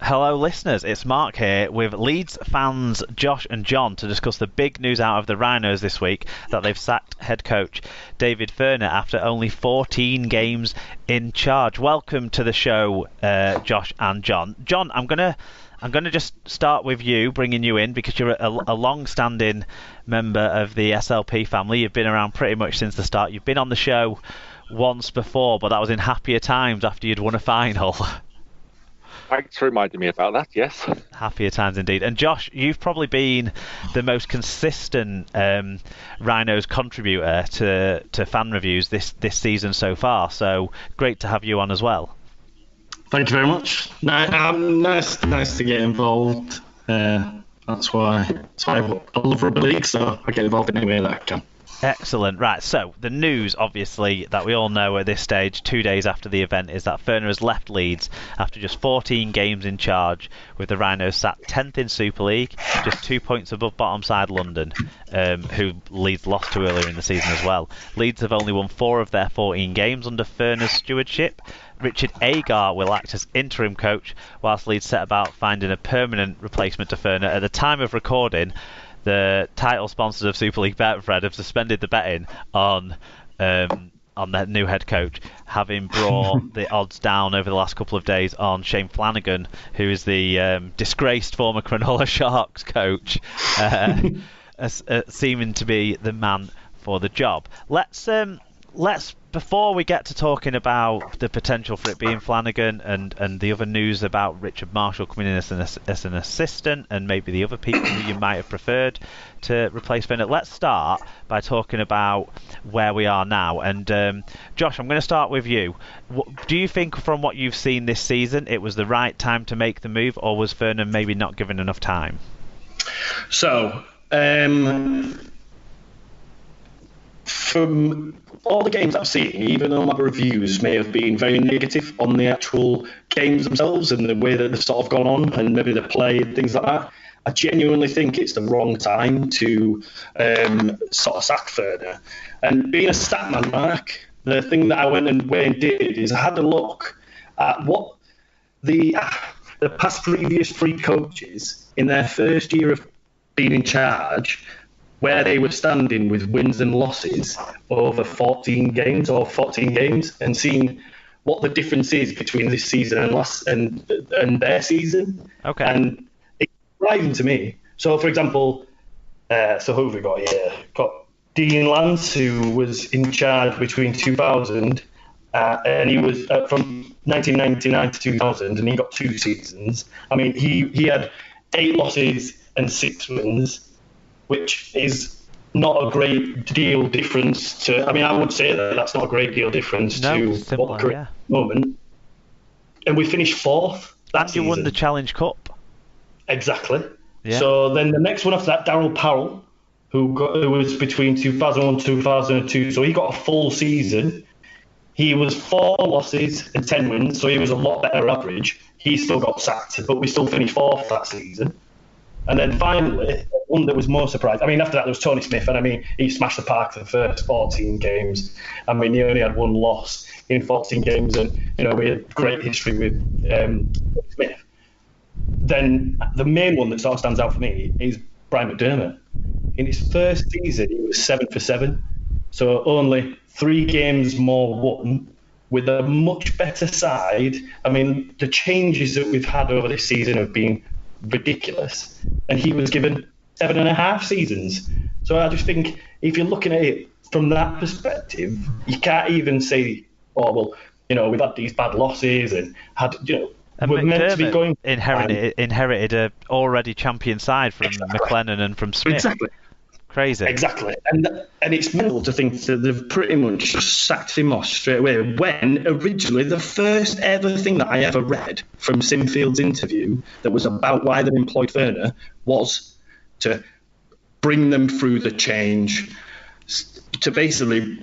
Hello, listeners. It's Mark here with Leeds fans Josh and Jon to discuss the big news out of the Rhinos this week that they've sacked head coach David Furner after only 14 games in charge. Welcome to the show, Josh and Jon. Jon, I'm gonna just start with you, bringing you in because you're a long-standing member of the SLP family. You've been around pretty much since the start. You've been on the show once before, but that was in happier times after you'd won a final. Thanks for reminding me about that, yes. Happier times indeed. And Josh, you've probably been the most consistent Rhinos contributor to fan reviews this season so far, so great to have you on as well. Thank you very much. Nice to get involved. That's why I love rugby league, so I get involved in any way that I can. Excellent. Right, so the news, obviously, that we all know at this stage, 2 days after the event, is that Furner has left Leeds after just 14 games in charge, with the Rhinos sat 10th in Super League, just 2 points above bottom side London, who Leeds lost to earlier in the season as well. Leeds have only won 4 of their 14 games under Furner's stewardship. Richard Agar will act as interim coach, whilst Leeds set about finding a permanent replacement to Furner. At the time of recording, the title sponsors of Super League Betfred have suspended the betting on their new head coach, having brought the odds down over the last couple of days on Shane Flanagan, who is the disgraced former Cronulla Sharks coach, seeming to be the man for the job. Let's before we get to talking about the potential for it being Flanagan and the other news about Richard Marshall coming in as an assistant and maybe the other people who you might have preferred to replace Furner, let's start by talking about where we are now. And Josh, I'm going to start with you. Do you think from what you've seen this season it was the right time to make the move, or was Furner maybe not given enough time? So, from all the games I've seen, even though my reviews may have been very negative on the actual games themselves and the way that they've sort of gone on and maybe the play and things like that, I genuinely think it's the wrong time to sort of sack Furner. And being a stat man, Mark, the thing that I went and did is I had a look at what the past previous 3 coaches in their first year of being in charge, where they were standing with wins and losses over 14 games, and seeing what the difference is between this season and their season. Okay. And it's surprising to me. So, for example, so who have we got here? Got Dean Lance, who was in charge between 2000, and he was from 1999 to 2000, and he got 2 seasons. I mean, he had 8 losses and 6 wins, which is not a great deal difference to... I mean, I would say that's not a great deal difference to what we're at the moment. And we finished 4th that season. You won the Challenge Cup. Exactly. Yeah. So then the next one after that, Darryl Powell, who was between 2001 and 2002, so he got a full season. He was 4 losses and 10 wins, so he was a lot better average. He still got sacked, but we still finished 4th that season. And then finally, one that was more surprising. I mean, after that, there was Tony Smith, and I mean, he smashed the park for the first 14 games. I mean, he only had 1 loss in 14 games, and, you know, we had great history with Smith. Then the main one that sort of stands out for me is Brian McDermott. In his first season, he was 7 for 7, so only 3 games more won, with a much better side. I mean, the changes that we've had over this season have been ridiculous, and he was given 7.5 seasons. So I just think if you're looking at it from that perspective, you can't even say, oh well, you know, we've had these bad losses and had, you know, and we're meant to be going. Inherited a already champion side from McLennan and from Smith. Exactly. Crazy. Exactly. And it's mental to think that they've pretty much just sacked him off straight away, when originally the first ever thing that I ever read from Sinfield's interview that was about why they employed Furner was to bring them through the change, to basically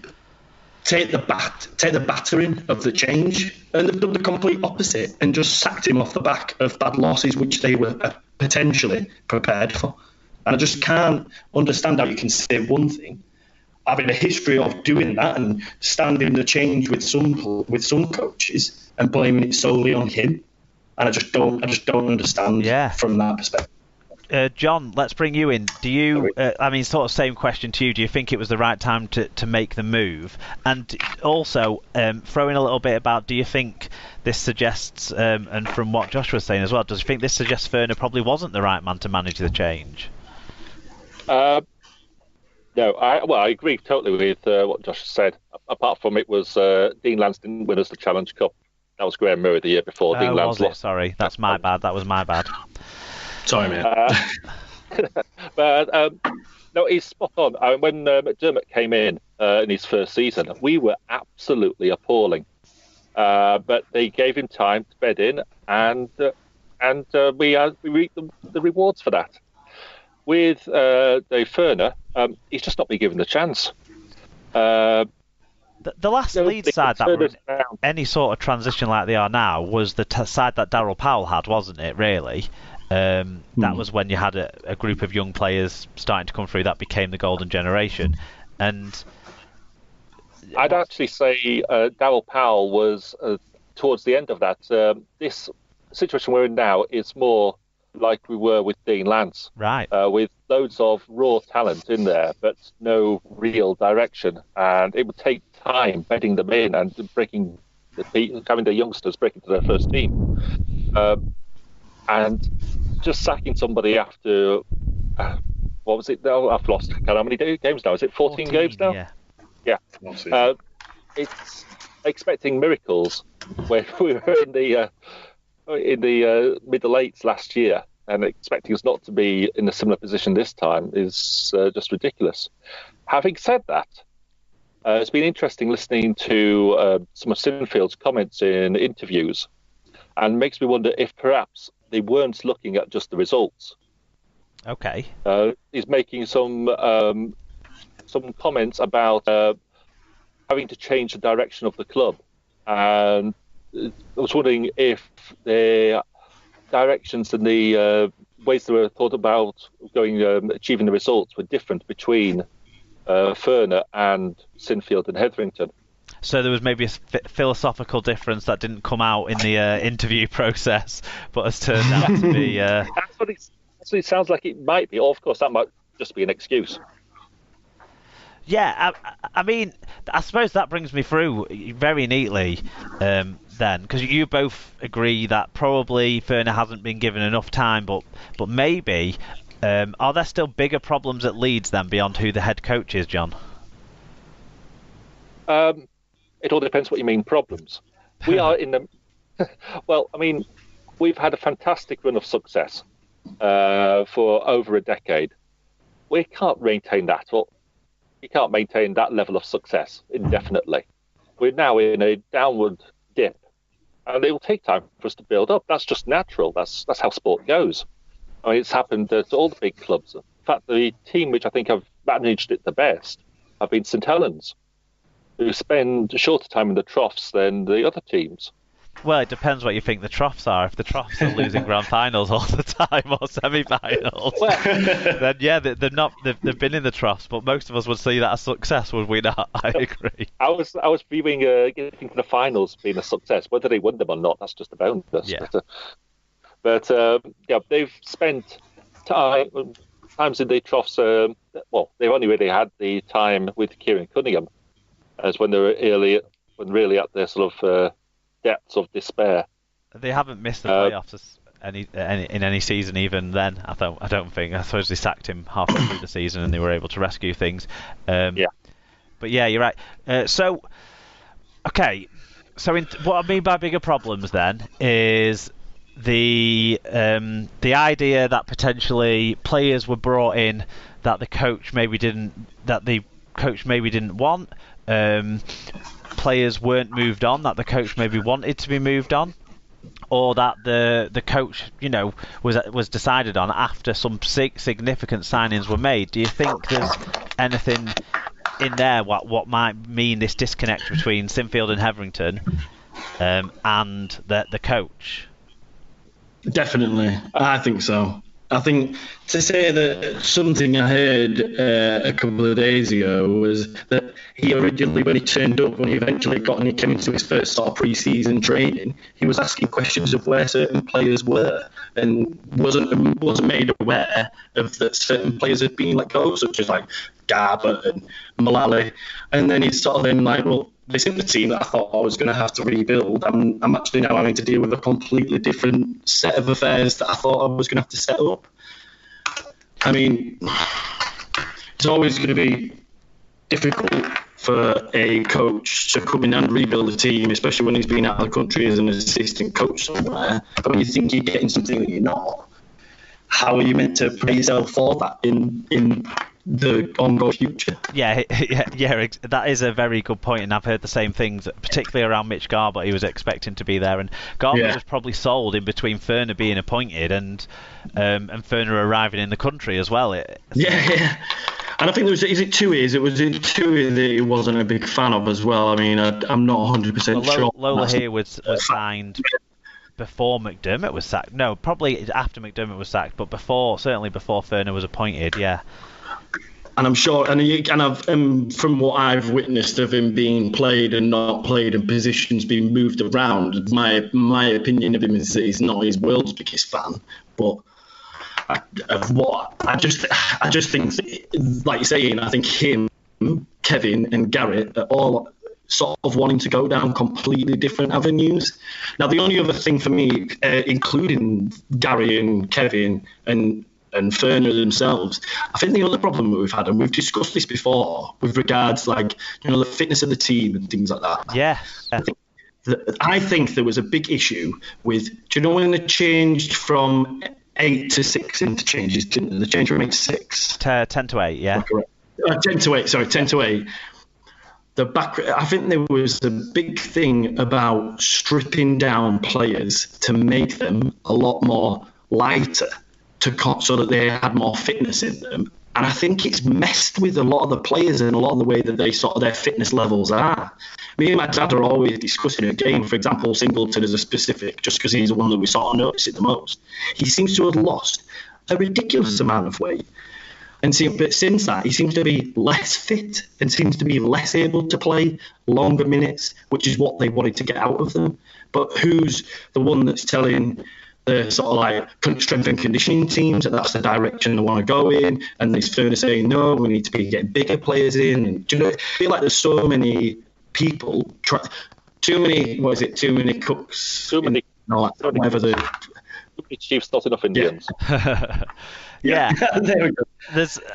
take the battering of the change, and they've done the complete opposite and just sacked him off the back of bad losses which they were potentially prepared for. And I just can't understand how you can say one thing, having a history of doing that and standing the change with some coaches and blaming it solely on him. and I just don't understand from that perspective. John, let's bring you in. Do you? Sort of same question to you. Do you think it was the right time to make the move? And also, throw in a little bit about. Do you think this suggests, and from what Josh was saying as well, does you think this suggests Furner probably wasn't the right man to manage the change? No, I agree totally with what Josh said. Apart from it was Dean Lance didn't win us the Challenge Cup. That was Graham Murray the year before. Dean Lance lost. Sorry, that's my bad. That was my bad. Sorry, mate. But no, he's spot on. When McDermott came in his first season, we were absolutely appalling. But they gave him time to bed in, and we reaped the rewards for that. With Dave Furner, he's just not been given the chance. The last Leeds side that were any sort of transition like they are now was the side that Daryl Powell had, wasn't it, really? That was when you had a group of young players starting to come through that became the golden generation. And I'd actually say Daryl Powell was towards the end of that. This situation we're in now is more like we were with Dean Lance, right? With loads of raw talent in there, but no real direction. And it would take time bedding them in and having the youngsters break into their first team. And just sacking somebody after, what was it? No, I've lost. How many games now? Is it 14 games now? Yeah. It's expecting miracles when we were in the middle eights last year, and expecting us not to be in a similar position this time is just ridiculous. Having said that, it's been interesting listening to some of Sinfield's comments in interviews, and makes me wonder if perhaps they weren't looking at just the results. Okay. He's making some comments about having to change the direction of the club, and I was wondering if the directions and the ways they were thought about achieving the results were different between Furner and Sinfield and Hetherington. So there was maybe a philosophical difference that didn't come out in the interview process, but has turned out to be... That's what it sounds like it might be. Or, of course, that might just be an excuse. Yeah, I suppose that brings me through very neatly then, because you both agree that probably Furner hasn't been given enough time, but maybe are there still bigger problems at Leeds then beyond who the head coach is, John? It all depends what you mean problems. We are in the... Well, we've had a fantastic run of success for over a decade. We can't maintain that. Well, you can't maintain that level of success indefinitely. We're now in a downward dip, and it will take time for us to build up. That's just natural. That's how sport goes. It's happened to all the big clubs. In fact, the team which I think have managed it the best have been St Helens, who spend a shorter time in the troughs than the other teams. Well, it depends what you think the troughs are. If the troughs are losing grand finals all the time or semi-finals, then yeah, they're not. They've been in the troughs, but most of us would see that as success, would we not? I agree. I was viewing getting to the finals being a success. Whether they win them or not, that's just a bonus. Yeah. But they've spent times in the troughs. They've only really had the time with Kieran Cunningham, as when they were really at their sort of depths of despair. They haven't missed the playoffs in any season even then. I don't think. I suppose they sacked him halfway through the season and they were able to rescue things. But yeah, you're right. So what I mean by bigger problems then is the idea that potentially players were brought in that the coach maybe didn't want. Players weren't moved on that the coach maybe wanted to be moved on, or that the coach was decided on after some significant signings were made. Do you think there's anything in there what might mean this disconnect between Sinfield and Hetherington and the coach? Definitely, I think so. I think to say that something I heard a couple of days ago was that he originally, when he turned up, when he eventually got and he came into his first sort of pre-season training, he was asking questions of where certain players were and wasn't made aware of that certain players had been let go, such as like Garbutt and Mullally. And then he's sort of then like, well, this is the team that I thought I was going to have to rebuild. I'm actually now having to deal with a completely different set of affairs that I thought I was going to have to set up. I mean, it's always going to be difficult for a coach to come in and rebuild a team, especially when he's been out of the country as an assistant coach somewhere. But when you think you're getting something that you're not, how are you meant to prepare yourself for that in the ongoing future? Yeah, that is a very good point, and I've heard the same things, particularly around Mitch Garbutt. He was expecting to be there, and Garbutt was probably sold in between Furner being appointed and Furner arriving in the country as well. Yeah. And I think is it Tui? It was in Tui that he wasn't a big fan of as well. I mean, I'm not 100% sure. Lola here was signed before McDermott was sacked. No, probably after McDermott was sacked, but certainly before Furner was appointed. Yeah. And I'm sure, and I've from what I've witnessed of him being played and not played and positions being moved around, my opinion of him is that he's not his world's biggest fan. But I just think, like you're saying, I think him, Kevin, and Garrett are all sort of wanting to go down completely different avenues. Now, the only other thing for me, including Gary and Kevin and Furner themselves, I think the other problem that we've had, and we've discussed this before, with regards like the fitness of the team and things like that. Yeah. I think there was a big issue with. Do you know when they changed from 8 to 6 interchanges? The change from 8 to 6. 10 to 8. Yeah. 10 to 8. Sorry, 10 to 8. I think there was a big thing about stripping down players to make them a lot more lighter, so that they had more fitness in them. And I think it's messed with a lot of the players and a lot of the way that they sort of their fitness levels are. Me and my dad are always discussing a game. For example, Singleton is a specific, just because he's the one that we sort of notice it the most. He seems to have lost a ridiculous amount of weight. But since that, he seems to be less fit and seems to be less able to play longer minutes, which is what they wanted to get out of them. But who's the one that's telling the sort of like strength and conditioning teams that that's the direction they want to go in? And there's Furner saying, no, we need to be getting bigger players in. And I feel like there's so many people, too many cooks. Whatever the... Too many chiefs, not enough Indians. Yeah. There we go.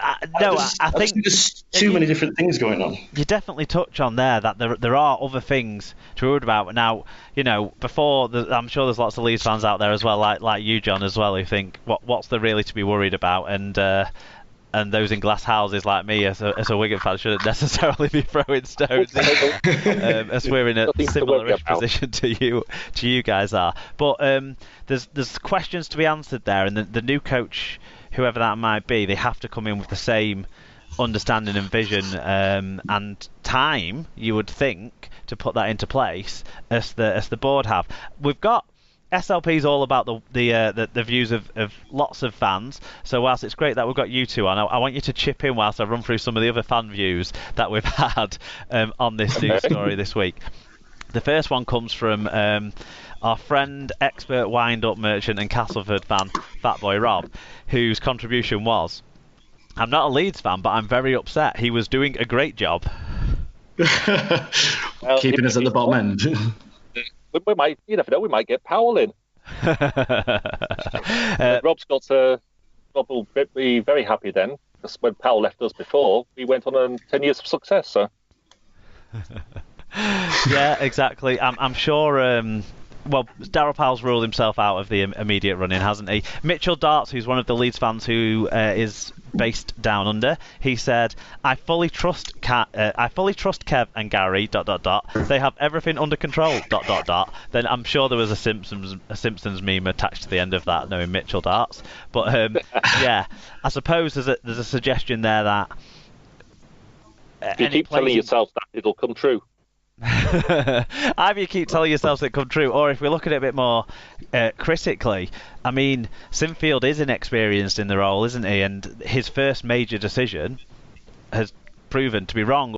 I think there's too many different things going on. You definitely touch on there that there are other things to worry about. Now, I'm sure there's lots of Leeds fans out there as well, like you, John, as well, who think what's there really to be worried about, and those in glass houses like me as a Wigan fan shouldn't necessarily be throwing stones as we're in a similar-ish position to you guys are. But there's questions to be answered there, and the new coach, whoever that might be, they have to come in with the same understanding and vision and time, you would think, to put that into place as the board have. We've got SLP is all about the views of lots of fans. So whilst it's great that we've got you two on, I want you to chip in whilst I run through some of the other fan views that we've had on this news story this week. The first one comes from our friend, expert wind-up merchant and Castleford fan, Fatboy Rob, whose contribution was, I'm not a Leeds fan, but I'm very upset. He was doing a great job. Keeping us at the bottom end. We might, you never know, we might get Powell in. Rob will be very happy then, because when Powell left us before, we went on 10 years of success. So. Yeah, exactly. I'm sure. Well, Daryl Powell's ruled himself out of the immediate run-in, hasn't he? Mitchell Darts, who's one of the Leeds fans who is based down under, he said, I fully trust Kev and Gary ... They have everything under control ... Then I'm sure there was a Simpsons meme attached to the end of that, knowing Mitchell Darts. But yeah, I suppose there's a suggestion there that you keep telling yourself that it'll come true. Either you keep telling yourselves that come true, or if we look at it a bit more critically, I mean, Sinfield is inexperienced in the role, isn't he? And his first major decision has proven to be wrong.